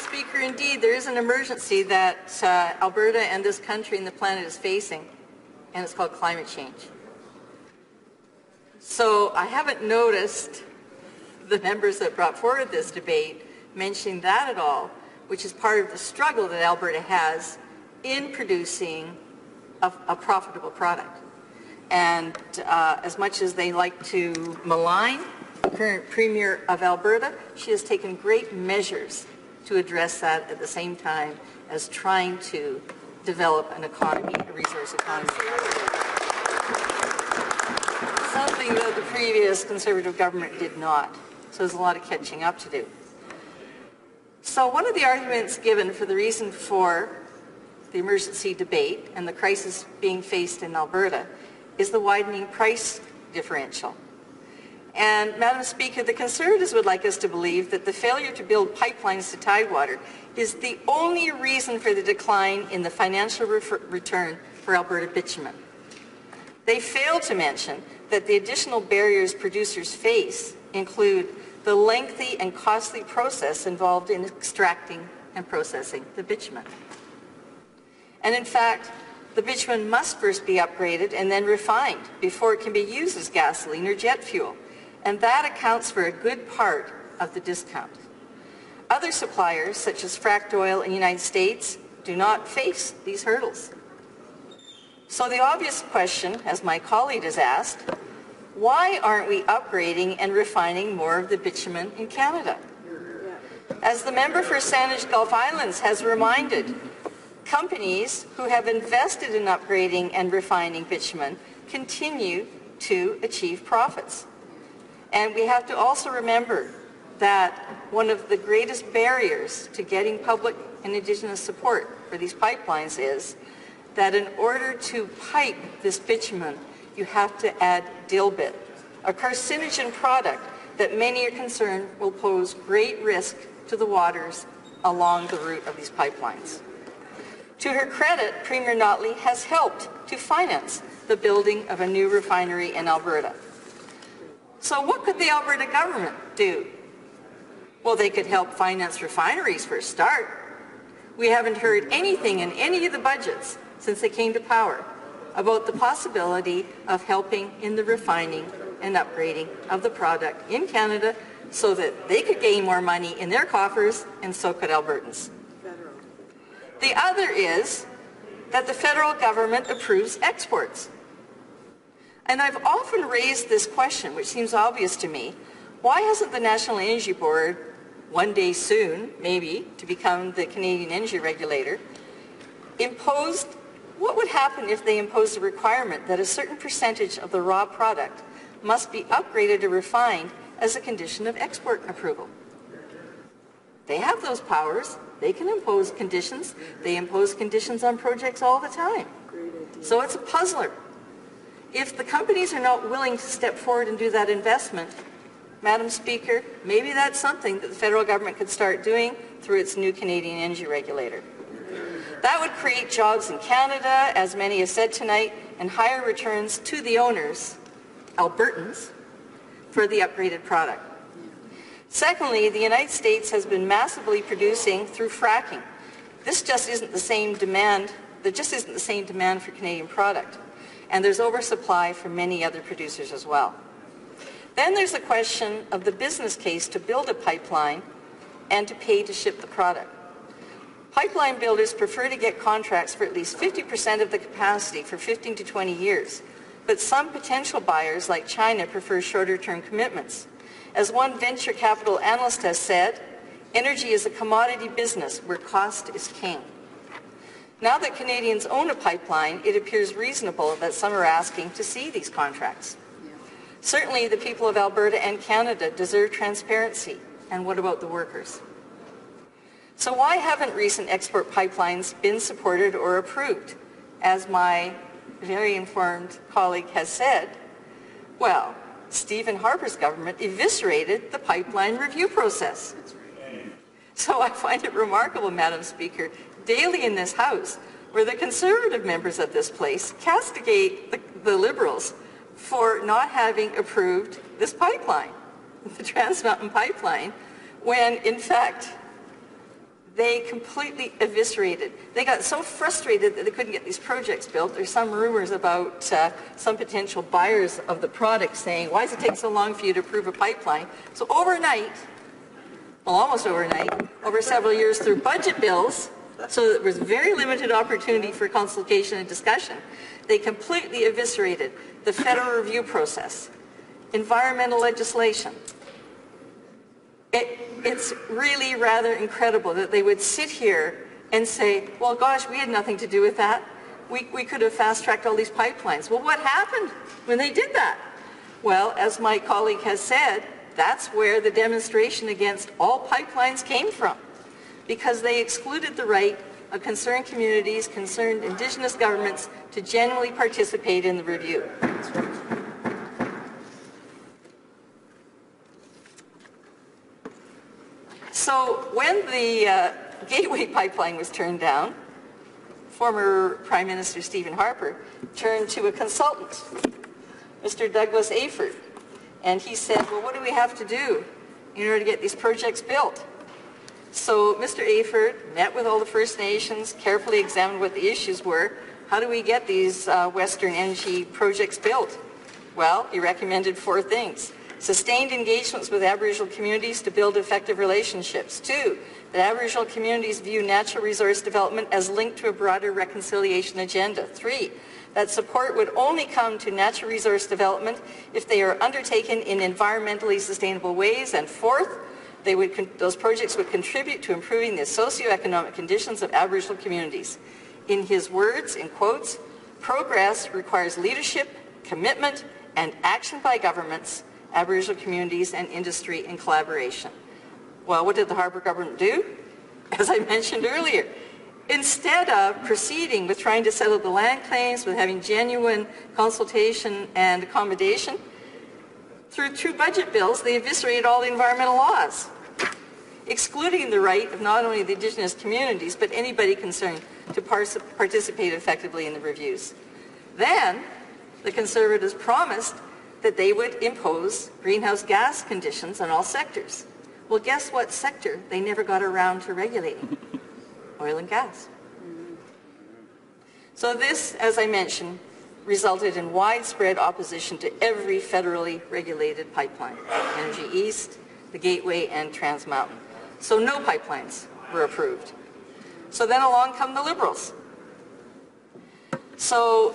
Speaker, indeed, there is an emergency that Alberta and this country and the planet is facing, and it's called climate change. So I haven't noticed the members that brought forward this debate mentioning that at all, which is part of the struggle that Alberta has in producing a profitable product. And as much as they like to malign the current Premier of Alberta, she has taken great measures to address that at the same time as trying to develop an economy, a resource economy. Something that the previous Conservative government did not. So there's a lot of catching up to do. So one of the arguments given for the reason for the emergency debate and the crisis being faced in Alberta is the widening price differential. And, Madam Speaker, the Conservatives would like us to believe that the failure to build pipelines to Tidewater is the only reason for the decline in the financial return for Alberta bitumen. They fail to mention that the additional barriers producers face include the lengthy and costly process involved in extracting and processing the bitumen. And in fact, the bitumen must first be upgraded and then refined before it can be used as gasoline or jet fuel. And that accounts for a good part of the discount. Other suppliers, such as fracked oil in the United States, do not face these hurdles. So the obvious question, as my colleague has asked, why aren't we upgrading and refining more of the bitumen in Canada? As the member for Saanich Gulf Islands has reminded, companies who have invested in upgrading and refining bitumen continue to achieve profits. And we have to also remember that one of the greatest barriers to getting public and Indigenous support for these pipelines is that in order to pipe this bitumen, you have to add dilbit, a carcinogen product that many are concerned will pose great risk to the waters along the route of these pipelines. To her credit, Premier Notley has helped to finance the building of a new refinery in Alberta. So what could the Alberta government do? Well, they could help finance refineries for a start. We haven't heard anything in any of the budgets since they came to power about the possibility of helping in the refining and upgrading of the product in Canada so that they could gain more money in their coffers, and so could Albertans. The other is that the federal government approves exports. And I've often raised this question, which seems obvious to me. Why hasn't the National Energy Board, one day soon, maybe, to become the Canadian energy regulator, imposed, what would happen if they imposed a requirement that a certain percentage of the raw product must be upgraded or refined as a condition of export approval? They have those powers. They can impose conditions. They impose conditions on projects all the time. So it's a puzzler. If the companies are not willing to step forward and do that investment, Madam Speaker, maybe that's something that the federal government could start doing through its new Canadian energy regulator. That would create jobs in Canada, as many have said tonight, and higher returns to the owners, Albertans, for the upgraded product. Secondly, the United States has been massively producing through fracking. This just isn't the same demand. There just isn't the same demand for Canadian product. And there's oversupply for many other producers as well. Then there's the question of the business case to build a pipeline and to pay to ship the product. Pipeline builders prefer to get contracts for at least 50% of the capacity for 15 to 20 years, but some potential buyers like China prefer shorter-term commitments. As one venture capital analyst has said, energy is a commodity business where cost is king. Now that Canadians own a pipeline, it appears reasonable that some are asking to see these contracts. Certainly, the people of Alberta and Canada deserve transparency. And what about the workers? So why haven't recent export pipelines been supported or approved? As my very informed colleague has said, well, Stephen Harper's government eviscerated the pipeline review process. So I find it remarkable, Madam Speaker, daily in this House, where the Conservative members of this place castigate the Liberals for not having approved this pipeline, the Trans Mountain Pipeline, when in fact they completely eviscerated. They got so frustrated that they couldn't get these projects built. There's some rumors about some potential buyers of the product saying, why does it take so long for you to approve a pipeline? So overnight, well, almost overnight, over several years through budget bills, so there was very limited opportunity for consultation and discussion, they completely eviscerated the federal review process, environmental legislation. It's really rather incredible that they would sit here and say, well, gosh, we had nothing to do with that. We could have fast-tracked all these pipelines. Well, what happened when they did that? Well, as my colleague has said, that's where the demonstration against all pipelines came from, because they excluded the right of concerned communities, concerned Indigenous governments to genuinely participate in the review. So when the Gateway Pipeline was turned down, former Prime Minister Stephen Harper turned to a consultant, Mr. Douglas Aford, and he said, well, what do we have to do in order to get these projects built? So Mr. Aford met with all the First Nations, carefully examined what the issues were. How do we get these Western energy projects built? Well, he recommended 4 things. Sustained engagements with Aboriginal communities to build effective relationships. 2, that Aboriginal communities view natural resource development as linked to a broader reconciliation agenda. 3, that support would only come to natural resource development if they are undertaken in environmentally sustainable ways. And 4th, those projects would contribute to improving the socioeconomic conditions of Aboriginal communities. In his words, in quotes, progress requires leadership, commitment, and action by governments, Aboriginal communities, and industry in collaboration. Well, what did the Harper government do? As I mentioned earlier, instead of proceeding with trying to settle the land claims, with having genuine consultation and accommodation, through 2 budget bills, they eviscerated all the environmental laws, excluding the right of not only the Indigenous communities, but anybody concerned to participate effectively in the reviews. Then, the Conservatives promised that they would impose greenhouse gas conditions on all sectors. Well, guess what sector they never got around to regulating? Oil and gas. So this, as I mentioned, resulted in widespread opposition to every federally regulated pipeline, Energy East, the Gateway, and Trans Mountain. So no pipelines were approved. So then along come the Liberals. So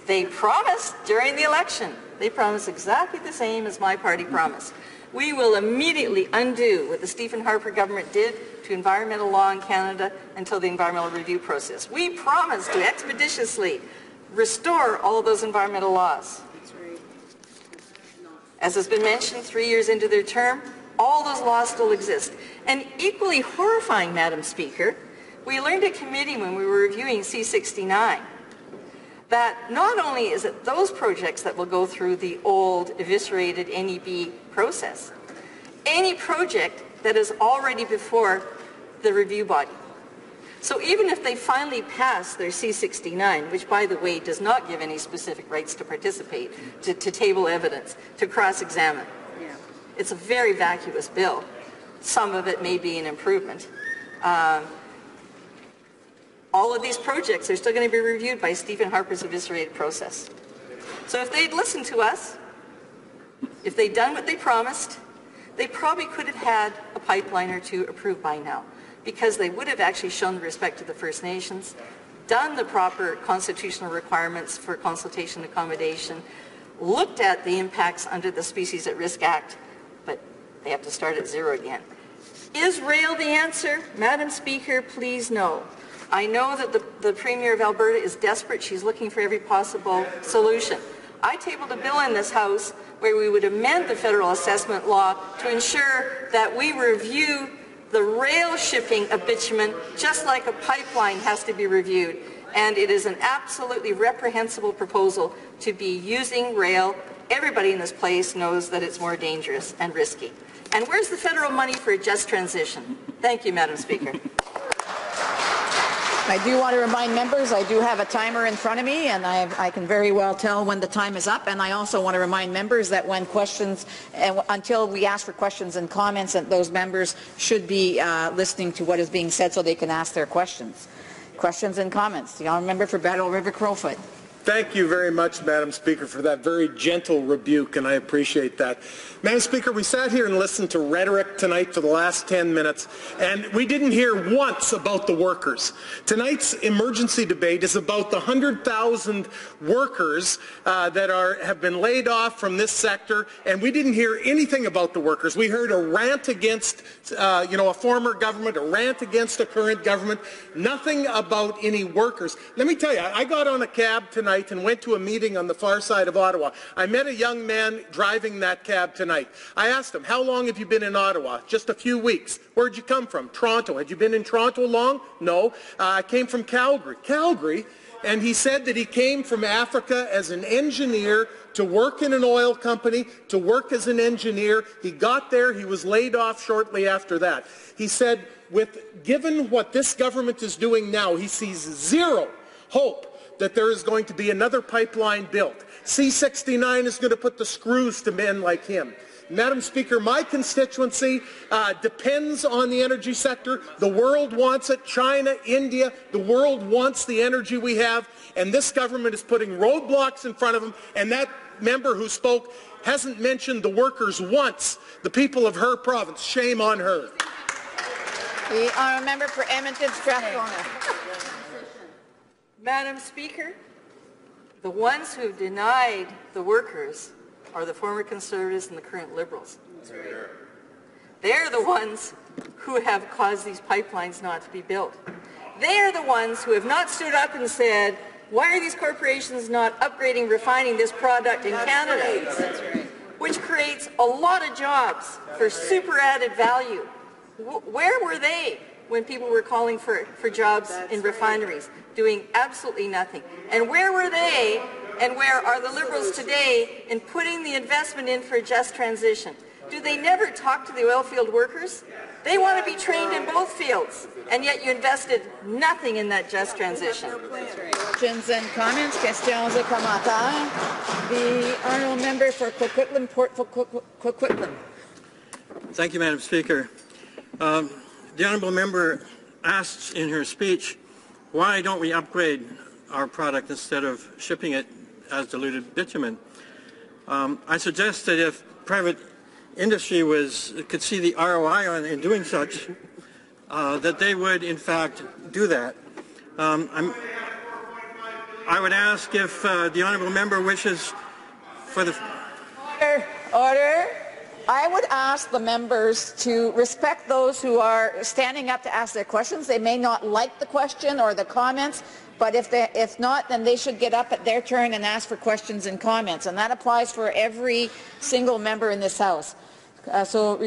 they promised during the election, they promised exactly the same as my party promised. We will immediately undo what the Stephen Harper government did to environmental law in Canada until the environmental review process. We promised to expeditiously restore all of those environmental laws. As has been mentioned, 3 years into their term, all those laws still exist. And equally horrifying, Madam Speaker, we learned at committee when we were reviewing C-69 that not only is it those projects that will go through the old eviscerated NEB process, any project that is already before the review body. So even if they finally pass their C-69, which by the way does not give any specific rights to participate, to table evidence, to cross-examine, it's a very vacuous bill. Some of it may be an improvement. All of these projects are still going to be reviewed by Stephen Harper's eviscerated process. So if they'd listened to us, if they'd done what they promised, they probably could have had a pipeline or 2 approved by now, because they would have actually shown the respect to the First Nations, done the proper constitutional requirements for consultation and accommodation, looked at the impacts under the Species at Risk Act, but they have to start at 0 again. Is rail the answer? Madam Speaker, please no. I know that the Premier of Alberta is desperate. She's looking for every possible solution. I tabled a bill in this House where we would amend the federal assessment law to ensure that we review the rail shipping of bitumen just like a pipeline has to be reviewed. And it is an absolutely reprehensible proposal to be using rail. Everybody in this place knows that it's more dangerous and risky. And where's the federal money for a just transition? Thank you, Madam Speaker. I do want to remind members I do have a timer in front of me, and I can very well tell when the time is up. And I also want to remind members that when questions, until we ask for questions and comments, that those members should be listening to what is being said so they can ask their questions. Questions and comments. The honourable member for Battle River Crowfoot. Thank you very much, Madam Speaker, for that very gentle rebuke, and I appreciate that. Madam Speaker, we sat here and listened to rhetoric tonight for the last 10 minutes, and we didn't hear once about the workers. Tonight's emergency debate is about the 100,000 workers that have been laid off from this sector, and we didn't hear anything about the workers. We heard a rant against, a former government, a rant against a current government, nothing about any workers. Let me tell you, I got on a cab tonight and went to a meeting on the far side of Ottawa. I met a young man driving that cab tonight. I asked him, how long have you been in Ottawa? Just a few weeks. Where'd you come from? Toronto. Had you been in Toronto long? No. I came from Calgary. Calgary? And he said that he came from Africa as an engineer to work in an oil company, to work as an engineer. He got there. He was laid off shortly after that. He said, given what this government is doing now, he sees zero hope that there is going to be another pipeline built. C-69 is going to put the screws to men like him. Madam Speaker, my constituency depends on the energy sector. The world wants it. China, India, the world wants the energy we have, and this government is putting roadblocks in front of them, and that member who spoke hasn't mentioned the workers once, the people of her province. Shame on her. The honourable member for Edmonton Strathcona. Madam Speaker, the ones who denied the workers are the former Conservatives and the current Liberals. They're the ones who have caused these pipelines not to be built. They are the ones who have not stood up and said, why are these corporations not upgrading, refining this product in Canada? Which creates a lot of jobs for super added value. Where were they when people were calling for jobs in refineries, doing absolutely nothing? And where were they, and where are the Liberals today in putting the investment in for a just transition? Do they never talk to the oil field workers? They want to be trained in both fields, and yet you invested nothing in that just transition. Questions and comments, questions et commentaires. The honourable member for Coquitlam, Port Coquitlam. Thank you, Madam Speaker. The honourable member asked in her speech, why don't we upgrade our product instead of shipping it as diluted bitumen? I suggest that if private industry could see the ROI in doing such, that they would in fact do that. I would ask if the honourable member wishes for the... Order. I would ask the members to respect those who are standing up to ask their questions. They may not like the question or the comments, but if not, then they should get up at their turn and ask for questions and comments. And that applies for every single member in this House. Go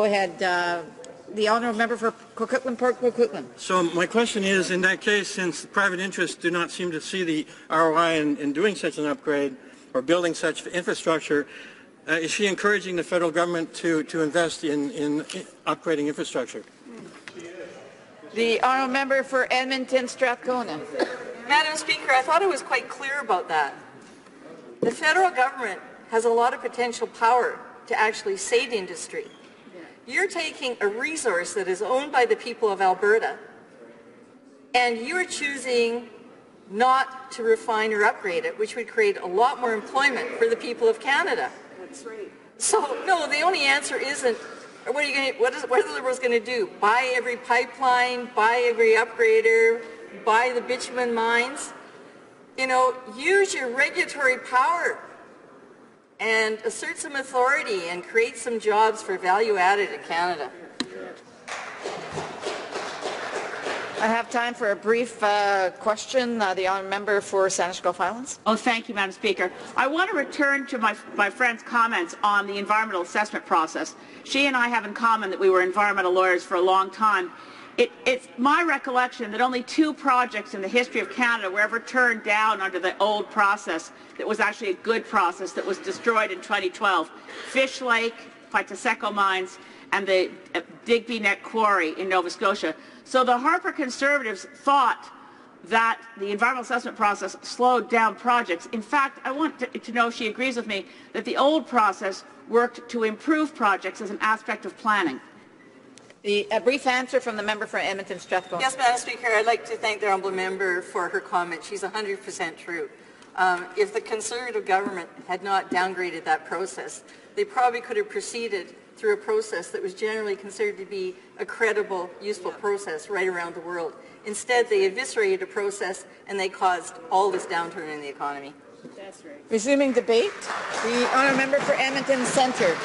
ahead. The honourable member for Coquitlam, Port Coquitlam. So my question is, in that case, since private interests do not seem to see the ROI in doing such an upgrade or building such infrastructure, is she encouraging the federal government to invest in upgrading infrastructure? The honourable member for Edmonton Strathcona. Madam Speaker, I thought I was quite clear about that. The federal government has a lot of potential power to actually save industry. You're taking a resource that is owned by the people of Alberta, and you're choosing not to refine or upgrade it, which would create a lot more employment for the people of Canada. That's right. So, no, the only answer isn't, what are the Liberals going to do? Buy every pipeline, buy every upgrader, buy the bitumen mines? You know, use your regulatory power and assert some authority and create some jobs for value added in Canada. I have time for a brief question. The honourable member for Saanich Gulf Islands. Oh, thank you, Madam Speaker. I want to return to my friend's comments on the environmental assessment process. She and I have in common that we were environmental lawyers for a long time. It's my recollection that only 2 projects in the history of Canada were ever turned down under the old process that was actually a good process that was destroyed in 2012. Fish Lake, Piteseco Mines, and the Digby Neck Quarry in Nova Scotia. So the Harper Conservatives thought that the environmental assessment process slowed down projects. In fact, I want to know if she agrees with me that the old process worked to improve projects as an aspect of planning. A brief answer from the member for Edmonton Strathcona. Yes, Madam Speaker, I'd like to thank the honourable member for her comment. She's 100% true. If the Conservative government had not downgraded that process, they probably could have proceeded through a process that was generally considered to be a credible, useful process right around the world. Instead, they eviscerated a process and they caused all this downturn in the economy. That's right. Resuming debate, the honourable member for Edmonton Centre.